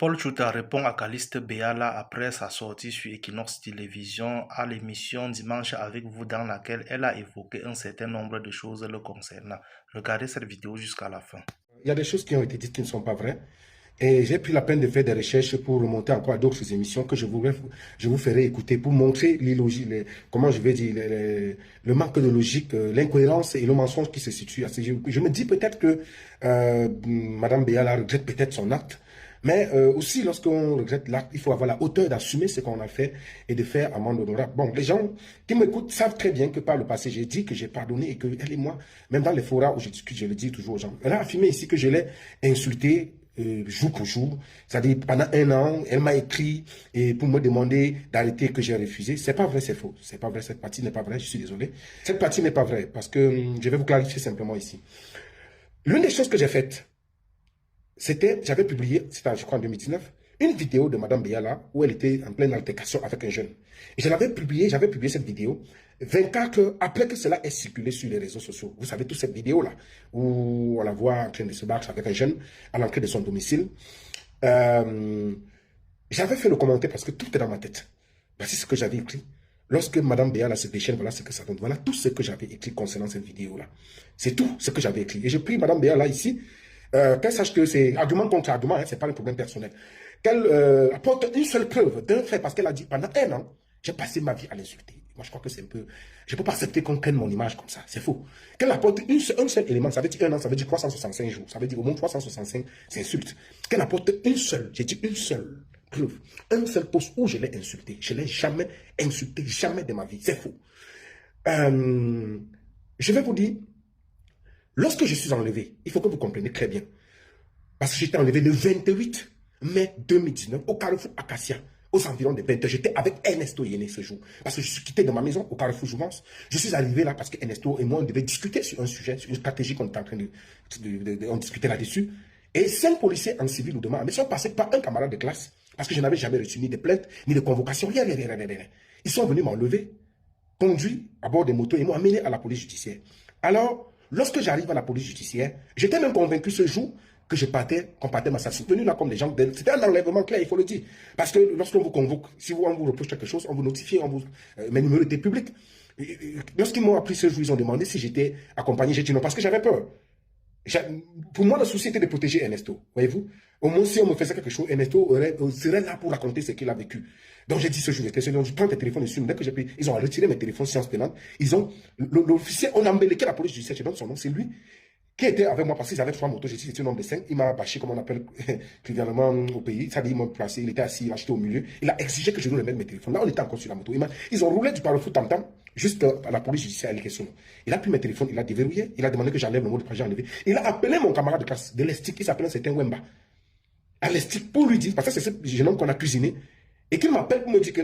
Paul Chouta répond à Caliste Béala après sa sortie sur Equinox Télévision à l'émission Dimanche avec vous dans laquelle elle a évoqué un certain nombre de choses le concernant. Regardez cette vidéo jusqu'à la fin. Il y a des choses qui ont été dites qui ne sont pas vraies. Et j'ai pris la peine de faire des recherches pour remonter encore à d'autres émissions que je vous ferai écouter pour montrer l'illogie, comment je vais dire, le manque de logique, l'incohérence et le mensonge qui se situe. Je me dis peut-être que Madame Béala regrette peut-être son acte, mais aussi lorsqu'on regrette l'acte, il faut avoir la hauteur d'assumer ce qu'on a fait et de faire amende honorable. Bon, les gens qui m'écoutent savent très bien que par le passé, j'ai dit que j'ai pardonné et que elle et moi, même dans les forats où je discute, je le dis toujours aux gens. Elle a affirmé ici que je l'ai insulté jour pour jour, c'est-à-dire pendant 1 an, elle m'a écrit et pour me demander d'arrêter que j'ai refusé. C'est pas vrai, c'est faux. C'est pas vrai, cette partie n'est pas vraie, je suis désolé. Cette partie n'est pas vraie parce que je vais vous clarifier simplement ici. L'une des choses que j'ai faites, c'était, j'avais publié, c'était je crois en 2019, une vidéo de Madame Béala où elle était en pleine altercation avec un jeune. Et j'avais publié cette vidéo 24 heures après que cela ait circulé sur les réseaux sociaux. Vous savez, toute cette vidéo-là, où on la voit en train de se battre avec un jeune à l'entrée de son domicile. J'avais fait le commentaire parce que tout est dans ma tête. Voici ce que j'avais écrit. Lorsque Madame Béala se déchaîne, voilà ce que ça donne. Voilà tout ce que j'avais écrit concernant cette vidéo-là. C'est tout ce que j'avais écrit. Et je prie Madame Béala ici, qu'elle sache que c'est argument contre argument, hein, c'est pas un problème personnel. Qu'elle apporte une seule preuve d'un fait, parce qu'elle a dit pendant 1 an, j'ai passé ma vie à l'insulter. Moi, je crois que c'est un peu... Je ne peux pas accepter qu'on prenne mon image comme ça. C'est faux. Qu'elle apporte un seul élément, ça veut dire 1 an, ça veut dire 365 jours. Ça veut dire au moins 365 insultes. Qu'elle apporte une seule, j'ai dit une seule preuve, un seul post où je l'ai insulté. Je ne l'ai jamais insulté, jamais de ma vie. C'est faux. Je vais vous dire, lorsque je suis enlevé, il faut que vous compreniez très bien. Parce que j'étais enlevé le 28 mai 2019 au Carrefour Acacia, aux environs de 20 h. J'étais avec Ernesto Yéné ce jour. Parce que je suis quitté de ma maison au Carrefour Jouvence. Je suis arrivé là parce que Ernesto et moi, on devait discuter sur un sujet, sur une stratégie qu'on était en train on discutait là-dessus. Et 5 policiers en civil ou de main, mais sont passés par un camarade de classe. Parce que je n'avais jamais reçu ni de plainte, ni de convocation, rien. Ils sont venus m'enlever, conduits à bord des motos et m'ont amené à la police judiciaire. Alors, lorsque j'arrive à la police judiciaire, j'étais même convaincu ce jour que qu'on partait m'assassiner. Venu là comme des gens, c'était un enlèvement clair, il faut le dire. Parce que lorsqu'on vous convoque, si on vous reproche quelque chose, on vous notifie, on vous met numéro était public. Lorsqu'ils m'ont appris ce jour, ils ont demandé si j'étais accompagné. J'ai dit non, parce que j'avais peur. Pour moi, le souci était de protéger Ernesto, voyez-vous. Au moins, si on me faisait quelque chose, Ernesto serait là pour raconter ce qu'il a vécu. Donc, j'ai dit ce jour, je prends tes téléphones dessus. Dès que j'ai pris, ils ont retiré mes téléphones sciences pénales. L'officier, on a embellequé la police judiciaire, je donne son nom, c'est lui qui était avec moi parce qu'ils avaient 3 motos. J'ai dit c'était un homme de 5. Il m'a bâché, comme on appelle trivialement au pays. Ça dit, il m'a placé, il était assis, il a acheté au milieu. Il a exigé que je nous remette mes téléphones. Là, on était encore sur la moto. Ils ont roulé du Carrefour tam-tam juste à la police judiciaire à l'élection. Il a pris mes téléphones, il a déverrouillé, il a demandé que j'enlève le mot de passe, j'ai enlevé. Il a appelé mon camarade de classe de l'Estique, qui s'appelait c'était Wemba. À l'Estique, pour lui dire, parce que c'est ce jeune homme qu'on a cuisiné, et qu'il m'appelle pour me dire que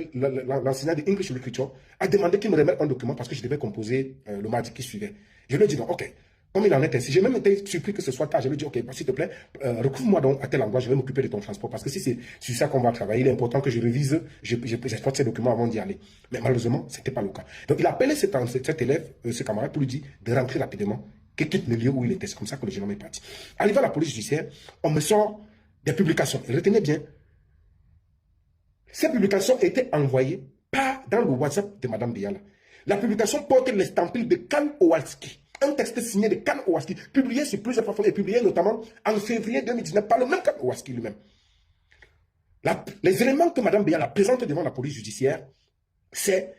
l'enseignant de English Literature a demandé qu'il me remette un document parce que je devais composer le mardi qui suivait. Je lui ai dit non, ok. Comme il en est ainsi, j'ai même été surpris que ce soit tard. Je lui ai dit, ok, s'il te plaît, recouvre-moi donc à tel endroit, je vais m'occuper de ton transport. Parce que si c'est sur ça qu'on va travailler, il est important que je révise, j'exploite ces documents avant d'y aller. Mais malheureusement, ce n'était pas le cas. Donc il a appelé cet élève, ce camarade, pour lui dire de rentrer rapidement, qu'il quitte le lieu où il était. C'est comme ça que le jeune homme est parti. Arrivé à la police judiciaire, on me sort des publications. Et retenez bien, ces publications étaient envoyées pas dans le WhatsApp de Madame Béala. La publication porte l'estampille de Kan Owalski. Un texte signé de Kan Owalski, publié sur plusieurs plateformes et publié notamment en février 2019 par le même Kan Owalski lui-même. Les éléments que Mme Béala présente devant la police judiciaire, c'est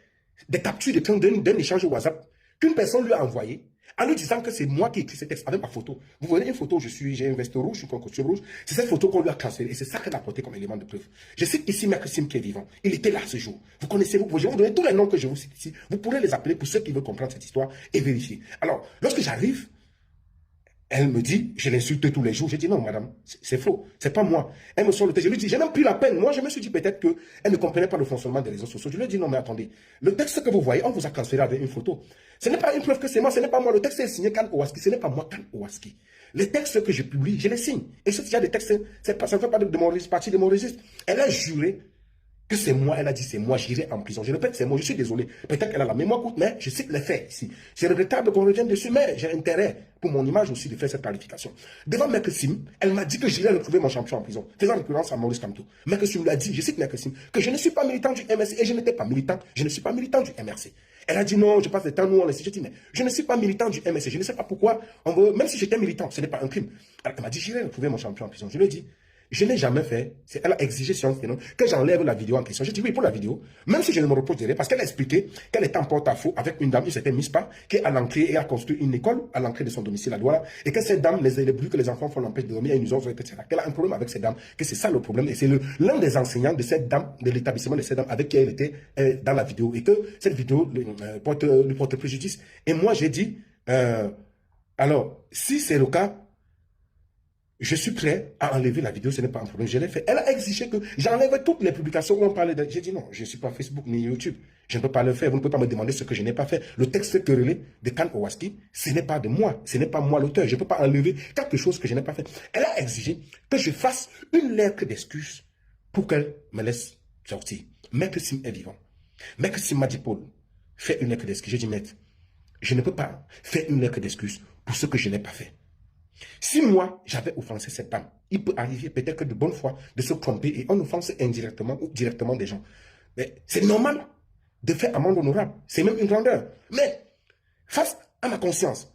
des captures d'écran d'un échange WhatsApp qu'une personne lui a envoyé en lui disant que c'est moi qui ai écrit ce texte avec ma photo. Vous voyez une photo, j'ai une veste rouge, je suis un costume rouge. C'est cette photo qu'on lui a transférée et c'est ça qu'elle a apporté comme élément de preuve. Je cite ici Maître Sim qui est vivant. Il était là ce jour. Vous connaissez, je vais vous donner tous les noms que je vous cite ici. Vous pourrez les appeler pour ceux qui veulent comprendre cette histoire et vérifier. Alors, lorsque j'arrive, elle me dit, je l'insulte tous les jours. Je dis non, madame, c'est faux. C'est pas moi. Elle me sort le texte. Je lui dis, j'ai même pris la peine. Moi, je me suis dit peut-être qu'elle ne comprenait pas le fonctionnement des réseaux sociaux. Je lui ai dit non, mais attendez. Le texte que vous voyez, on vous a transféré avec une photo. Ce n'est pas une preuve que c'est moi, ce n'est pas moi. Le texte est signé Kan Owalski. Ce n'est pas moi, Kan Owalski. Les textes que je publie, je les signe. Et s'il y a des textes, ça ne fait pas partie de mon registre. Elle a juré que c'est moi, elle a dit c'est moi, j'irai en prison. Je répète, c'est moi, je suis désolé. Peut-être qu'elle a la mémoire courte, mais je cite les faits ici. C'est regrettable qu'on revienne dessus, mais j'ai intérêt, pour mon image aussi, de faire cette clarification. Devant Maître Sim, elle m'a dit que j'irai retrouver mon champion en prison, faisant référence à Maurice Kamto. Maître Sim lui a dit, je cite Maître Sim, que je ne suis pas militant du MRC, et je n'étais pas militant, je ne suis pas militant du MRC. Elle a dit non, je passe le temps, nous on laisse. J'ai dit, mais je ne suis pas militant du MRC, je ne sais pas pourquoi on veut, même si j'étais militant, ce n'est pas un crime. Elle m'a dit, j'irai retrouver mon champion en prison. Je lui ai dit, je n'ai jamais fait, elle a exigé que j'enlève la vidéo en question. J'ai dit oui pour la vidéo, même si je ne me repose de rien, parce qu'elle a expliqué qu'elle était en porte-à-faux avec une dame, une certaine Miss Pa, qui est à l'entrée et a construit une école à l'entrée de son domicile à Douala, et que cette dame, les bruits que les enfants font l'empêche de dormir, une usure, etc. Qu'elle a un problème avec cette dame, que c'est ça le problème, et c'est l'un des enseignants de cette dame, de l'établissement de cette dame, avec qui elle était dans la vidéo, et que cette vidéo lui porte préjudice. Et moi j'ai dit, alors, si c'est le cas, je suis prêt à enlever la vidéo, ce n'est pas un problème. Je l'ai fait. Elle a exigé que j'enlève toutes les publications où on parlait de... J'ai dit non, je ne suis pas Facebook ni YouTube. Je ne peux pas le faire. Vous ne pouvez pas me demander ce que je n'ai pas fait. Le texte querellé de Kan Owaski, ce n'est pas de moi. Ce n'est pas moi l'auteur. Je ne peux pas enlever quelque chose que je n'ai pas fait. Elle a exigé que je fasse une lettre d'excuse pour qu'elle me laisse sortir. Maître Sim est vivant. Maître Sim m'a dit, Paul, fais une lettre d'excuse. J'ai dit, maître, je ne peux pas faire une lettre d'excuse pour ce que je n'ai pas fait. Si moi, j'avais offensé cette dame, il peut arriver peut-être que de bonne foi de se tromper et on offense indirectement ou directement des gens. Mais c'est normal de faire amende honorable. C'est même une grandeur. Mais face à ma conscience,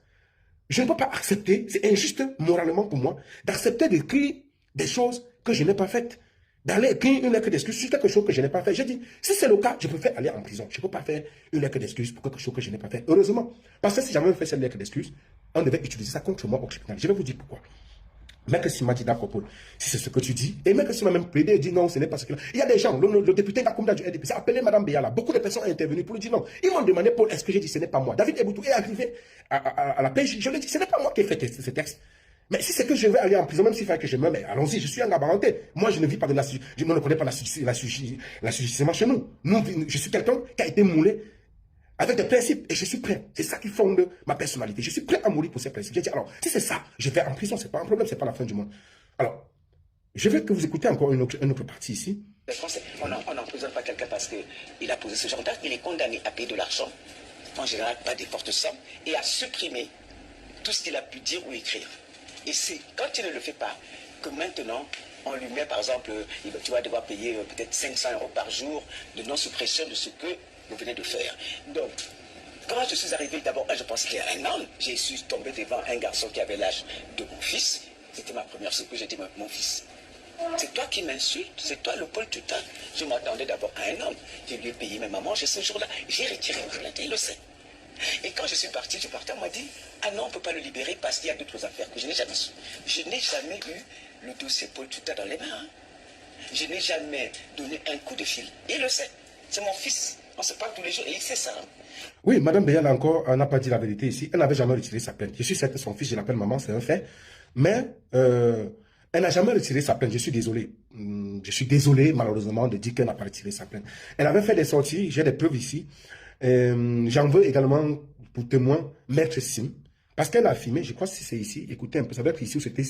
je ne peux pas accepter, c'est injuste moralement pour moi, d'accepter d'écrire des choses que je n'ai pas faites. D'aller écrire une lettre d'excuse sur quelque chose que je n'ai pas fait. J'ai dit, si c'est le cas, je préfère aller en prison. Je ne peux pas faire une lettre d'excuse pour quelque chose que je n'ai pas fait. Heureusement, parce que si j'avais fait cette lettre d'excuse, on devait utiliser ça contre moi au tribunal. Je vais vous dire pourquoi. Maître Sim m'a dit d'accord, Paul, si c'est ce que tu dis, et Maître Sim m'a même plaidé et dit non, ce n'est pas ce que... Il y a des gens, le député Gakoumda du RDP, a appelé Mme Béala, beaucoup de personnes ont intervenu pour lui dire non. Ils m'ont demandé, Paul, est-ce que j'ai dit ce n'est pas moi? David Eboutou est arrivé à la PJ, je lui ai dit, ce n'est pas moi qui ai fait ce texte. Mais si c'est que je vais aller en prison, même s'il fallait que je meure, mais allons-y, je suis un gabarenté. Moi, je ne vis pas de la... Je ne connais pas l'assujettissement chez nous. Je suis quelqu'un qui a été moulé avec des principes, et je suis prêt. C'est ça qui fonde ma personnalité. Je suis prêt à mourir pour ces principes. J'ai dit, alors, si c'est ça, je vais en prison, c'est pas un problème, c'est pas la fin du monde. Alors, je veux que vous écoutez encore une autre partie ici. On n'emprisonne pas quelqu'un parce qu'il a posé ce genre d'acte. Il est condamné à payer de l'argent, en général pas des fortes sommes, et à supprimer tout ce qu'il a pu dire ou écrire. Et c'est quand il ne le fait pas que maintenant, on lui met par exemple, tu vas devoir payer peut-être 500 € par jour de non-suppression de ce que vous venez de faire. Donc, quand je suis arrivé, d'abord, je pensais qu'il y a un an, j'ai su tomber devant un garçon qui avait l'âge de mon fils. C'était ma première secours, j'ai dit, mon fils, c'est toi qui m'insultes, c'est toi le Paul Tutin. Je m'attendais d'abord à un homme. Je lui ai payé même à manger ce jour-là. J'ai retiré ma plainte, il le sait. Et quand je suis parti, on m'a dit, ah non, on ne peut pas le libérer parce qu'il y a d'autres affaires que je n'ai jamais su. Je n'ai jamais eu le dossier Paul Tutin dans les mains. Hein. Je n'ai jamais donné un coup de fil. Il le sait. C'est mon fils. On se parle tous les jours et il sait ça. Hein. Oui, Mme Béala encore n'a pas dit la vérité ici. Elle n'avait jamais retiré sa plainte. Je suis certain que son fils, je l'appelle maman, c'est un fait. Mais elle n'a jamais retiré sa plainte. Je suis désolé. Je suis désolé, malheureusement, de dire qu'elle n'a pas retiré sa plainte. Elle avait fait des sorties, j'ai des preuves ici. J'en veux également pour témoin Maître Sim. Parce qu'elle a filmé, je crois que c'est ici, écoutez un peu, ça doit être ici ou c'était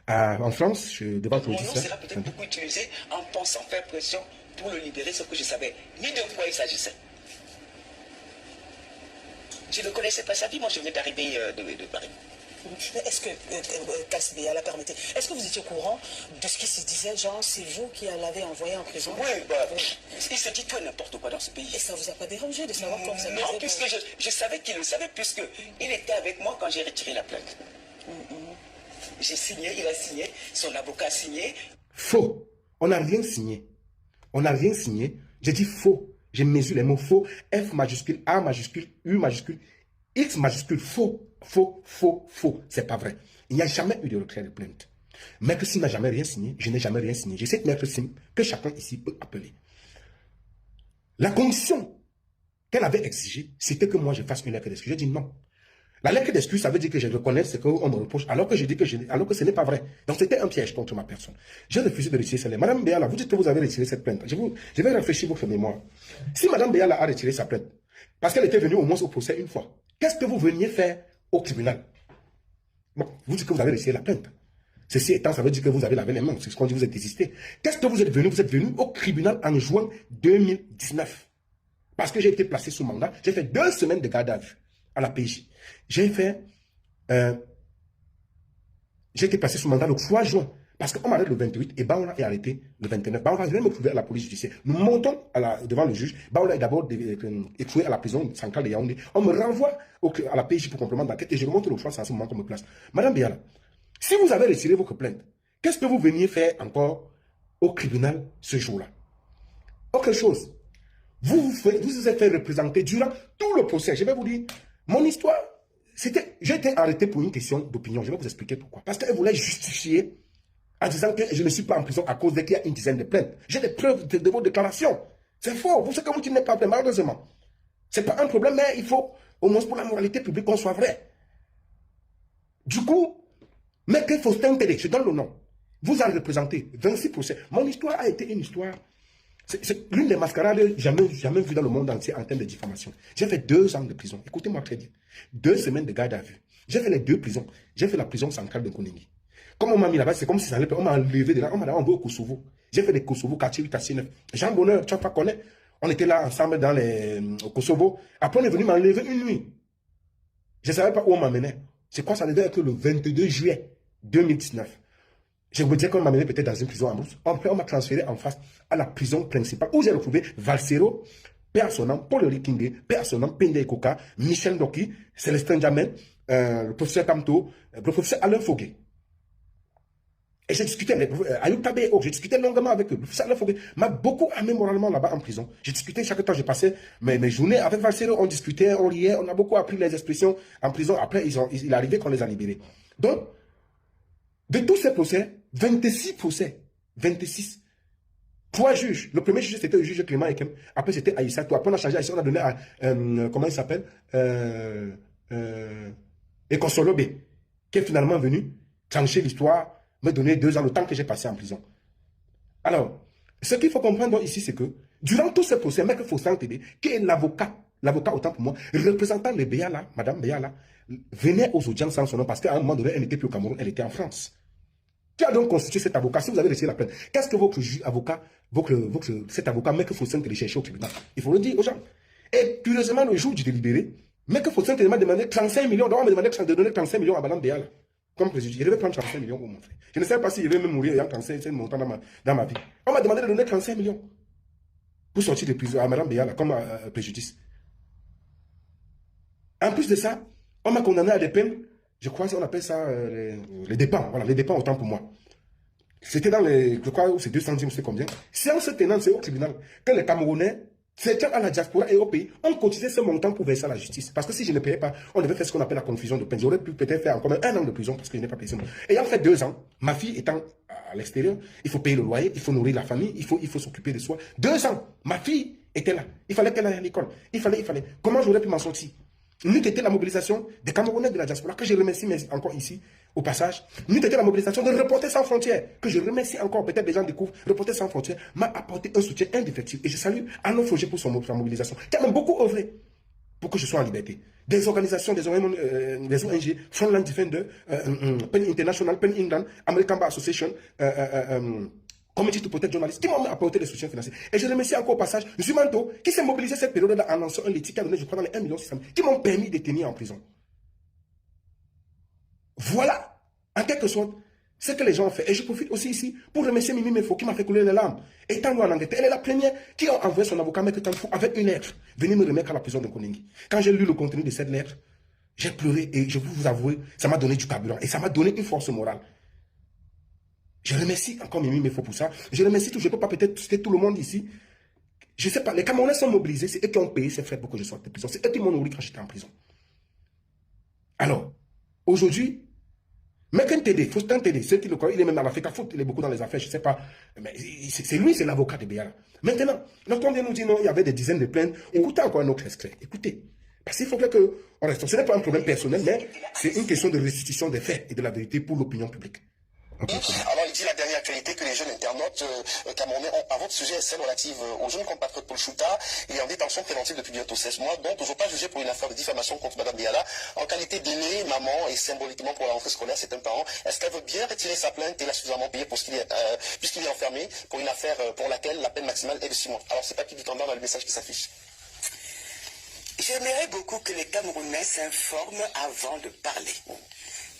en France, devant le Mon nom sera peut-être beaucoup utilisé en pensant faire pression pour le libérer, ce que je savais ni de quoi il s'agissait. Je ne connaissais pas sa vie, moi je venais d'arriver de Paris. Est-ce que, Kassi Béala, permettez, est-ce que vous étiez au courant de ce qui se disait, genre, c'est vous qui l'avez envoyé en prison? Oui, il se dit tout et n'importe quoi dans ce pays. Et ça ne vous a pas dérangé de savoir comment vous avez Non, puisque je savais qu'il le savait, puisqu'il était avec moi quand j'ai retiré la plainte. J'ai signé, il a signé, son avocat a signé. Faux. On n'a rien signé. On n'a rien signé. J'ai dit faux. J'ai mesuré les mots faux. F majuscule, A majuscule, U majuscule, X majuscule, faux. Faux, faux, faux. C'est pas vrai. Il n'y a jamais eu de retrait de plainte. Maître Sim n'a jamais rien signé. Je n'ai jamais rien signé. Je sais que Maître Sim, que chacun ici peut appeler. La condition qu'elle avait exigée, c'était que moi je fasse une lettre d'excuse. J'ai dit non. La lettre d'excuse, ça veut dire que je reconnais ce qu'on me reproche, alors que je dis que alors que ce n'est pas vrai. Donc c'était un piège contre ma personne. J'ai refusé de retirer cette lettre. Madame Béala, vous dites que vous avez retiré cette plainte. Je vais réfléchir votre mémoire. Si Madame Béala a retiré sa plainte, parce qu'elle était venue au moins au procès une fois, qu'est-ce que vous veniez faire au tribunal? Bon, vous dites que vous avez retiré la plainte. Ceci étant, ça veut dire que vous avez lavé les mains. C'est ce qu'on dit, vous êtes désisté. Qu'est-ce que vous êtes venu? Vous êtes venu au tribunal en juin 2019. Parce que j'ai été placé sous mandat. J'ai fait 2 semaines de garde à vue à la PJ. J'ai été placé sous mandat le 3 juin. Parce qu'on m'arrête le 28 et Baola est arrêté le 29. Baola vient me trouver à la police judiciaire. Nous montons devant le juge. Baola est d'abord écroué à la prison centrale de Yaoundé. On me renvoie à la PJ pour complément d'enquête et je remonte le choix, c'est à ce moment qu'on me place. Madame Biala, si vous avez retiré votre plainte, qu'est-ce que vous veniez faire encore au tribunal ce jour-là? Autre chose. Vous vous êtes fait représenter durant tout le procès. Je vais vous dire, mon histoire, j'ai été arrêté pour une question d'opinion. Je vais vous expliquer pourquoi. Parce qu'elle voulait justifier en disant que je ne suis pas en prison à cause qu'il y a une dizaine de plaintes. J'ai des preuves de vos déclarations. C'est faux. Vous savez que vous dites n'est pas vrai, malheureusement. Ce n'est pas un problème, mais il faut, au moins pour la moralité publique, qu'on soit vrai. Du coup, Maître Faustin Tédé, je donne le nom, vous avez représenté 26 procès. Mon histoire a été une histoire, c'est l'une des mascarades jamais vues dans le monde entier en termes de diffamation. J'ai fait 2 ans de prison. Écoutez-moi très bien. 2 semaines de garde à vue. J'ai fait les 2 prisons. J'ai fait la prison centrale de Kouningi. Comme on m'a mis là-bas, c'est comme si ça allait, on m'a enlevé de là, on m'a envoyé au Kosovo. J'ai fait des Kosovo, quartier 8 à 6, 9. Jean Bonheur, tu vois, connais. On était là ensemble au Kosovo. Après, on est venu m'enlever une nuit. Je ne savais pas où on m'amenait. C'est quoi, ça devait être le 22 juillet 2019. Je vous disais qu'on m'a amené peut-être dans une prison en Brousse. Après, on m'a transféré en face à la prison principale où j'ai retrouvé Valsero, Père à son nom, Paul Rikinde, Père à son nom, Pende Koka, Michel Ndoki, Célestin Jamen, le professeur Kamto, le professeur Alain Foguet. Et j'ai discuté avec Ayoub Tabéo, j'ai discuté longuement avec eux. Le professeur Alain Foguet m'a beaucoup amené moralement là-bas en prison. J'ai discuté chaque temps, j'ai passé mes journées avec Valsero, on discutait, on riait, on a beaucoup appris les expressions en prison. Après, il est arrivé qu'on les a libérés. Donc, de tous ces procès, 26 procès, 26. 3 juges. Le premier juge, c'était le juge Clément Ekem. Après, c'était Aïssa. Après, on a changé Aïssa, on a donné à, comment il s'appelle Ekosolobe, qui est finalement venu trancher l'histoire, me donner 2 ans, le temps que j'ai passé en prison. Alors, ce qu'il faut comprendre ici, c'est que, durant tous ces procès, Maître Faustin Tédé, qui est l'avocat autant pour moi, représentant les Béala, Madame Béala, venait aux audiences sans son nom, parce qu'à un moment donné, elle n'était plus au Cameroun, elle était en France. Qui a donc constitué cet avocat? Si vous avez reçu la plainte, qu'est-ce que votre avocat, cet avocat, Maître Faustin Tédé, cherchait au tribunal? Il faut le dire aux gens. Et curieusement, le jour du délibéré, Maître Faustin Tédé m'a demandé 35 millions, donc on m'a demandé de donner 35 millions à Madame Béala. Comme préjudice, je devais prendre 35 millions pour mon frère. Je ne sais pas si je vais même mourir ayant 35 montants dans ma vie. On m'a demandé de donner 35 millions pour sortir de prison à Madame Béala comme préjudice. En plus de ça, on m'a condamné à des peines, je crois qu'on appelle ça les dépens. Voilà, les dépens autant pour moi. C'était dans les, je crois, c'est 2 centimes, c'est combien? Séance tenante, c'est au tribunal que les Camerounais, c'est à la diaspora et au pays, on cotisait ce montant pour verser à la justice. Parce que si je ne payais pas, on devait faire ce qu'on appelle la confusion de peine. J'aurais pu peut-être faire encore 1 an de prison parce que je n'ai pas payé. Ayant fait 2 ans, ma fille étant à l'extérieur, il faut payer le loyer, il faut nourrir la famille, il faut s'occuper de soi. 2 ans, ma fille était là. Il fallait qu'elle aille à l'école. Il fallait. Comment j'aurais pu m'en sortir? N'eût été la mobilisation des Camerounais de la diaspora, que je remercie encore ici, au passage, n'eût été la mobilisation de Reporters sans frontières, que je remercie encore, peut-être les gens découvrent, Reporters sans frontières m'a apporté un soutien indéfectible. Et je salue Arnaud Froger pour sa mobilisation, qui a même beaucoup œuvré pour que je sois en liberté. Des organisations, des ONG, Frontline Defender, PEN International, PEN England, American Bar Association, Committee to Protect Journalists, qui m'ont apporté des soutiens financiers. Et je remercie encore au passage Zumanto, qui s'est mobilisé cette période-là en lançant un litige qui a donné, je crois, dans les 1,6 million, qui m'ont permis de tenir en prison. Voilà, en quelque sorte, ce que les gens ont fait. Et je profite aussi ici pour remercier Mimi Mefo, qui m'a fait couler les larmes. Étant nous en Angleterre, elle est la première qui a envoyé son avocat, Maître Tanfou, avec une lettre, venir me remettre à la prison de Kouningi. Quand j'ai lu le contenu de cette lettre, j'ai pleuré et je vous avoue, ça m'a donné du carburant et ça m'a donné une force morale. Je remercie encore Mimi Mefo pour ça. Je remercie tout, je ne peux pas peut-être citer tout le monde ici. Je ne sais pas, les Camerounais sont mobilisés, c'est eux qui ont payé ces frais pour que je sorte de prison. C'est eux qui m'ont nourri quand j'étais en prison. Alors, aujourd'hui, Maître Tédé, Faustin Tédé, ceux qui le connaissent, il est même dans l'Afrique foot, il est beaucoup dans les affaires, je ne sais pas. Mais c'est lui, c'est l'avocat de Béala. Maintenant, lorsqu'on vient nous dire non, il y avait des dizaines de plaintes, écoutez encore un autre extrait. Écoutez. Parce qu'il faudrait qu'on reste. Ce n'est pas un problème personnel, mais c'est une question de restitution des faits et de la vérité pour l'opinion publique. Ok. Alors, il dit la dernière actualité que les jeunes internautes camerounais ont à votre sujet, celle relative aux jeunes compatriotes Paul Chouta. Il est en détention préventive depuis bientôt 16 mois, donc toujours pas jugé pour une affaire de diffamation contre Mme Biala. En qualité d'aînée, maman et symboliquement pour la rentrée scolaire, c'est un parent. Est-ce qu'elle veut bien retirer sa plainte et l'a suffisamment payé pour puisqu'il est enfermé pour une affaire pour laquelle la peine maximale est de 6 mois? Alors, c'est pas qui dit tendance dans le message qui s'affiche. J'aimerais beaucoup que les Camerounais s'informent avant de parler.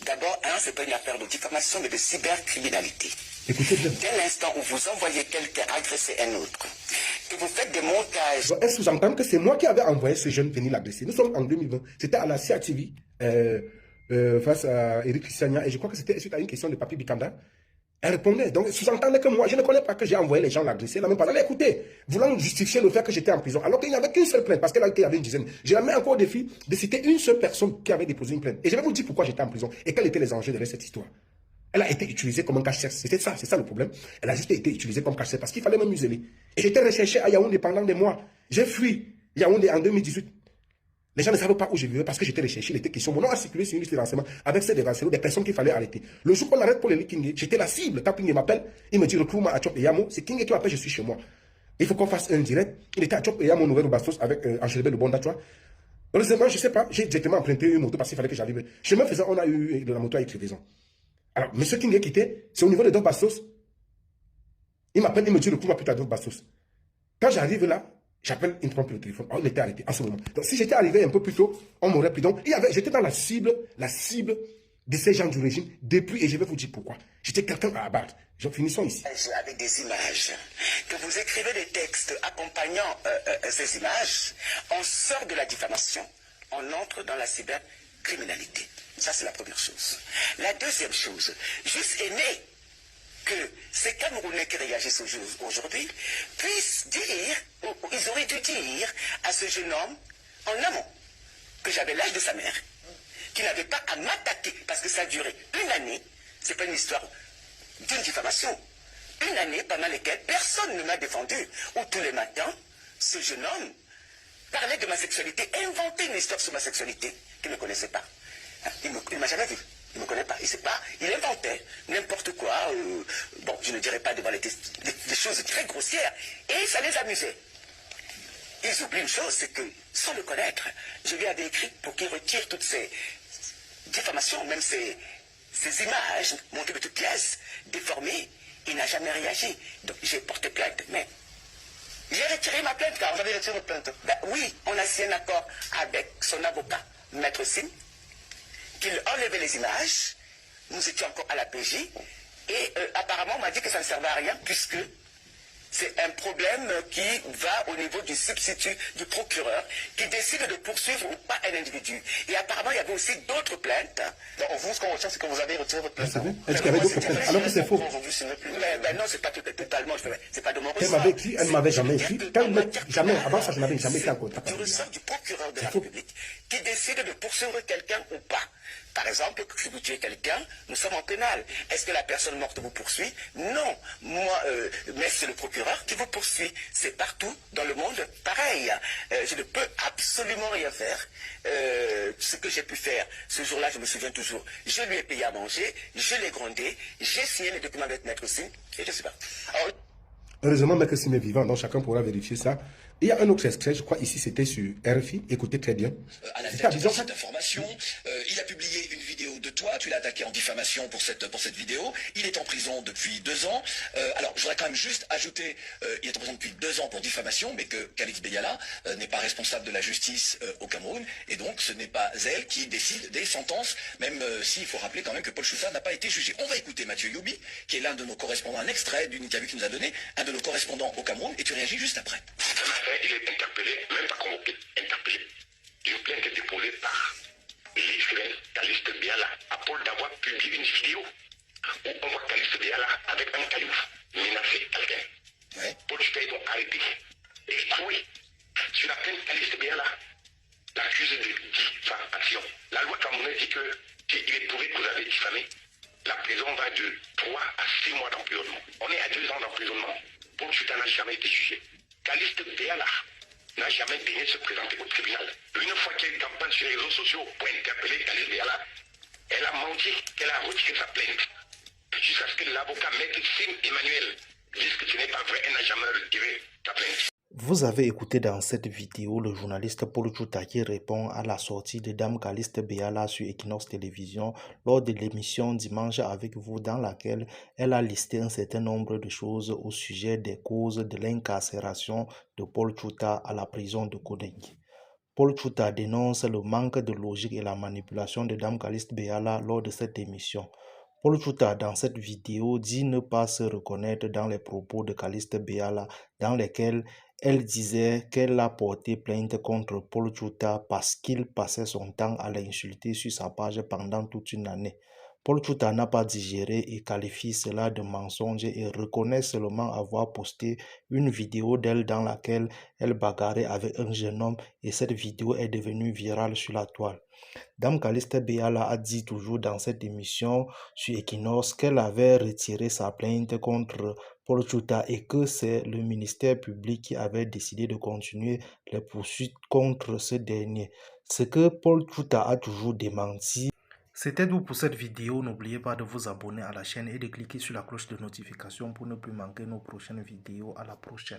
D'abord, ce n'est pas une affaire de diffamation, mais de cybercriminalité. Écoutez bien. Dès l'instant où vous envoyez quelqu'un agresser un autre, que vous faites des montages... Est-ce que vous entendez que c'est moi qui avais envoyé ce jeune venir l'agresser? Nous sommes en 2020. C'était à la CATV, face à Eric Christiania, et je crois que c'était suite à une question de Papi Bikanda. Elle répondait. Donc, sous-entendez que moi, je ne connais pas que j'ai envoyé les gens l'agresser. La même parole. Écoutez, voulant justifier le fait que j'étais en prison, alors qu'il n'y avait qu'une seule plainte, parce qu'il y avait une dizaine. J'ai mis encore au défi de citer une seule personne qui avait déposé une plainte. Et je vais vous dire pourquoi j'étais en prison et quels étaient les enjeux derrière cette histoire. Elle a été utilisée comme un cache-cœur. C'était ça, c'est ça le problème. Elle a juste été utilisée comme cache-cœur parce qu'il fallait me museler. Et j'étais recherché à Yaoundé pendant des mois. J'ai fui Yaoundé en 2018. Les gens ne savaient pas où je vivais parce que j'étais recherché. Il était question. Mon nom a circulé sur une liste de renseignements avec ces renseignements des personnes qu'il fallait arrêter. Le jour qu'on arrête pour les Kingé, j'étais la cible. Quand Kingé m'appelle, il me dit retrouve-moi à Chop et Yamo. C'est Kingé qui m'appelle, je suis chez moi. Il faut qu'on fasse un direct. Il était à Chop et Yamo, Nouvelle Bastos avec Angélébé le Bonda, tu vois. Heureusement, je ne sais pas, j'ai directement emprunté une moto parce qu'il fallait que j'arrive. Chemin faisant, on a eu de la moto à écrivaison. Alors, M. Kingé quitté, c'est au niveau de Doc Bastos. Il m'appelle, il me dit retrouve-moi plus tard Doc Bastos. Quand j'arrive là, j'appelle, il ne prend plus le téléphone. On était arrêté en ce moment. Donc, si j'étais arrivé un peu plus tôt, on m'aurait pris. Donc, j'étais dans la cible de ces gens du régime depuis, et je vais vous dire pourquoi. J'étais quelqu'un à abattre. Finissons ici. Avec des images, que vous écrivez des textes accompagnant ces images, on sort de la diffamation, on entre dans la cybercriminalité. Ça, c'est la première chose. La deuxième chose, juste aimé que ces Camerounais qui réagissent aujourd'hui puissent dire, ou ils auraient dû dire à ce jeune homme en amont que j'avais l'âge de sa mère, qu'il n'avait pas à m'attaquer parce que ça a duré une année. C'est pas une histoire d'une diffamation. Une année pendant laquelle personne ne m'a défendu. Où tous les matins, ce jeune homme parlait de ma sexualité, inventait une histoire sur ma sexualité qu'il ne connaissait pas. Il ne m'a jamais vu. Il ne me connaît pas, il ne sait pas, il inventait n'importe quoi, bon, je ne dirais pas devant des choses très grossières, et ça les amusait. Ils oublient une chose, c'est que, sans le connaître, je lui avais écrit pour qu'il retire toutes ces diffamations, même ces images montées de toutes pièces, déformées, il n'a jamais réagi. Donc j'ai porté plainte, mais j'ai retiré ma plainte, car vous avez retiré votre plainte. Ben, oui, on a signé un accord avec son avocat, Maître Sim, qu'il enlevait les images, nous étions encore à la PJ, et apparemment on m'a dit que ça ne servait à rien, puisque c'est un problème qui va au niveau du substitut du procureur, qui décide de poursuivre ou pas un individu. Et apparemment il y avait aussi d'autres plaintes. Donc vous, ce qu'on retient, c'est que vous avez retiré votre plainte. Est-ce qu'il y avait d'autres plaintes? Alors que c'est faux. Ben non, c'est pas totalement, c'est pas de mon ressort. Elle m'avait écrit, elle ne m'avait jamais écrit. Jamais, avant ça, je n'avais jamais été en contact. Du ressort du procureur de la République, qui décide de poursuivre quelqu'un ou pas. Par exemple, si vous tuez quelqu'un, nous sommes en pénal. Est-ce que la personne morte vous poursuit? Non. Moi, mais c'est le procureur qui vous poursuit. C'est partout dans le monde pareil. Je ne peux absolument rien faire. Ce que j'ai pu faire, ce jour-là, je me souviens toujours, je lui ai payé à manger, je l'ai grondé, j'ai signé les documents avec Maître Sim, et je suis parti. Alors, heureusement, Maître Sim est vivant, donc chacun pourra vérifier ça. Il y a un autre extrait, je crois ici c'était sur RFI, écoutez très bien. À la tête de cette information, il a publié une vidéo de toi, tu l'as attaqué en diffamation pour cette vidéo, il est en prison depuis 2 ans. Alors je voudrais quand même juste ajouter, il est en prison depuis 2 ans pour diffamation, mais que Kalix Beyala n'est pas responsable de la justice au Cameroun, et donc ce n'est pas elle qui décide des sentences, même s'il faut rappeler quand même que Paul Chouta n'a pas été jugé. On va écouter Mathieu Youbi, qui est l'un de nos correspondants, un extrait d'une interview qu'il nous a donné, un de nos correspondants au Cameroun, et tu réagis juste après. Il est interpellé, même pas convoqué, interpellé. Une plainte est déposée par l'Israël Kaliste Biala à Paul d'avoir publié une vidéo où on voit Kaliste Biala avec un caillou menacer quelqu'un. Ouais. Paul Chouta est donc arrêté et trouvé. Sur la plainte Kaliste Biala l'accuse de diffamation. La loi camerounaise dit que s'il est prouvé que vous avez diffamé, la prison va de 3 à 6 mois d'emprisonnement. On est à 2 ans d'emprisonnement. Paul Chouta n'a jamais été jugé. Kaliste Beyala n'a jamais daigné se présenter au tribunal. Une fois qu'il y a eu une campagne sur les réseaux sociaux pour interpeller Kaliste Beyala, elle a menti qu'elle a retiré sa plainte. jusqu'à ce que l'avocat Maître Sim Emmanuel dise que ce n'est pas vrai et n'a jamais retiré ta plainte. Vous avez écouté dans cette vidéo le journaliste Paul Chouta qui répond à la sortie de Dame Caliste Béala sur Equinox Télévision lors de l'émission Dimanche avec vous dans laquelle elle a listé un certain nombre de choses au sujet des causes de l'incarcération de Paul Chouta à la prison de Kondengi. Paul Chouta dénonce le manque de logique et la manipulation de Dame Caliste Béala lors de cette émission. Paul Chouta, dans cette vidéo, dit ne pas se reconnaître dans les propos de Caliste Béala dans lesquels elle disait qu'elle a porté plainte contre Paul Chouta parce qu'il passait son temps à l'insulter sur sa page pendant toute une année. Paul Chouta n'a pas digéré et qualifie cela de mensonge et reconnaît seulement avoir posté une vidéo d'elle dans laquelle elle bagarrait avec un jeune homme et cette vidéo est devenue virale sur la toile. Dame Caliste Béala a dit toujours dans cette émission sur Equinox qu'elle avait retiré sa plainte contre Paul Chouta et que c'est le ministère public qui avait décidé de continuer les poursuites contre ce dernier. Ce que Paul Chouta a toujours démenti. C'était tout pour cette vidéo. N'oubliez pas de vous abonner à la chaîne et de cliquer sur la cloche de notification pour ne plus manquer nos prochaines vidéos. À la prochaine.